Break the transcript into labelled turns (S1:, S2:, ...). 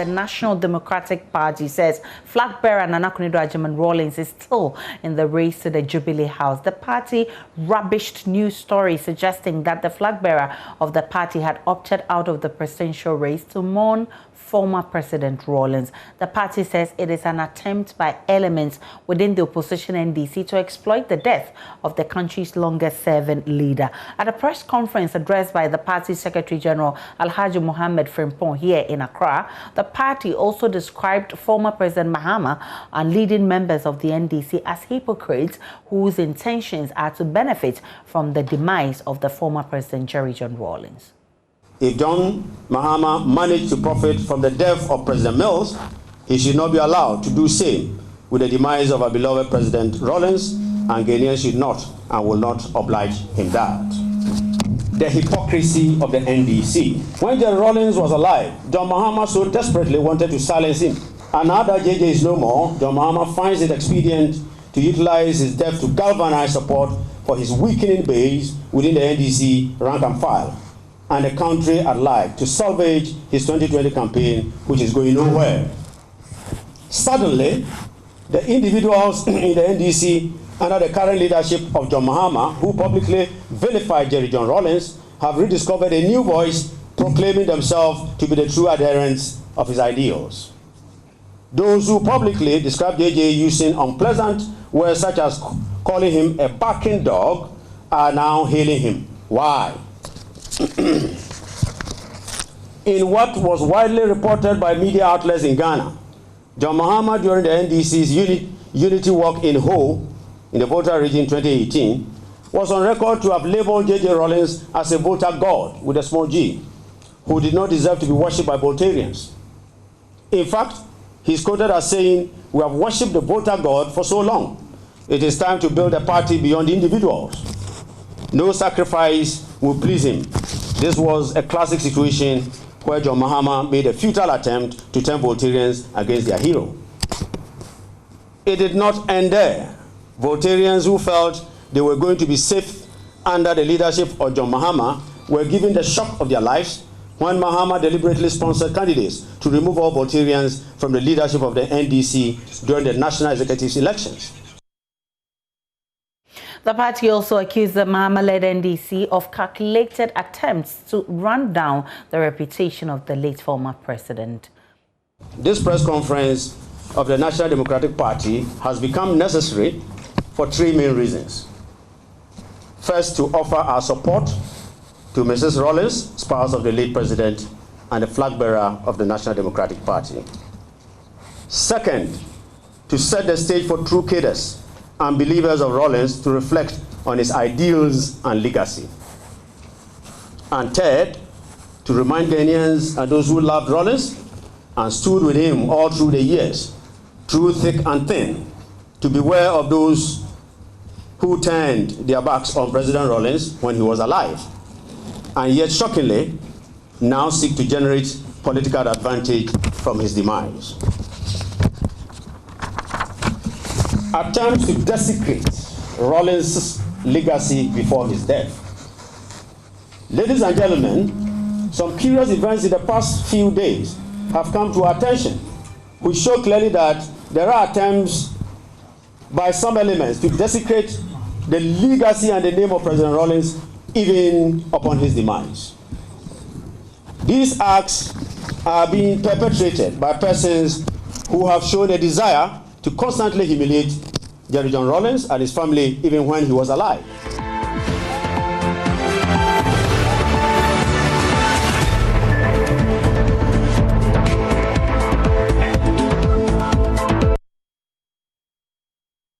S1: National Democratic Party says flag bearer Nana Akufo-Addo Rawlings is still in the race to the Jubilee House. The party rubbished news stories suggesting that the flag bearer of the party had opted out of the presidential race to mourn former President Rawlings. The party says it is an attempt by elements within the opposition NDC to exploit the death of the country's longest-serving leader. At a press conference addressed by the party's Secretary General Alhaji Mohammed Frimpong here in Accra, the party also described former President Mahama and leading members of the NDC as hypocrites whose intentions are to benefit from the demise of the former President Jerry John Rawlings.
S2: If John Mahama managed to profit from the death of President Mills, he should not be allowed to do same with the demise of our beloved President Rawlings, and Ghanaians should not and will not oblige him that. The hypocrisy of the NDC. When Jerry Rawlings was alive, John Mahama so desperately wanted to silence him. And now that JJ is no more, John Mahama finds it expedient to utilize his death to galvanize support for his weakening base within the NDC rank and file, and the country at large to salvage his 2020 campaign, which is going nowhere. Suddenly, the individuals in the NDC under the current leadership of John Mahama, who publicly vilified Jerry John Rawlings, have rediscovered a new voice proclaiming themselves to be the true adherents of his ideals. Those who publicly describe JJ using unpleasant words such as calling him a barking dog are now hailing him. Why? In what was widely reported by media outlets in Ghana, John Mahama during the NDC's unity walk in Ho in the Volta region 2018 was on record to have labeled JJ Rawlings as a Volta god with a small g, who did not deserve to be worshipped by Voltarians. In fact, he is quoted as saying, "We have worshipped the Volta god for so long. It is time to build a party beyond individuals. No sacrifice will please him." This was a classic situation where John Mahama made a futile attempt to turn Voltarians against their hero. It did not end there. Voltarians who felt they were going to be safe under the leadership of John Mahama were given the shock of their lives when Mahama deliberately sponsored candidates to remove all Voltarians from the leadership of the NDC during the national executive elections.
S1: The party also accused the Mahama-led NDC of calculated attempts to run down the reputation of the late former president.
S2: This press conference of the National Democratic Party has become necessary for three main reasons. First, to offer our support to Mrs. Rawlings, spouse of the late president and the flag bearer of the National Democratic Party. Second, to set the stage for true cadres and believers of Rawlings to reflect on his ideals and legacy. And third, to remind Ghanaians and those who loved Rawlings and stood with him all through the years, through thick and thin, to beware of those who turned their backs on President Rawlings when he was alive, and yet shockingly now seek to generate political advantage from his demise. Attempts to desecrate Rawlings' legacy before his death. Ladies and gentlemen, some curious events in the past few days have come to our attention, which show clearly that there are attempts by some elements to desecrate the legacy and the name of President Rawlings even upon his demise. These acts are being perpetrated by persons who have shown a desire to constantly humiliate Jerry John Rawlings and his family even when he was alive.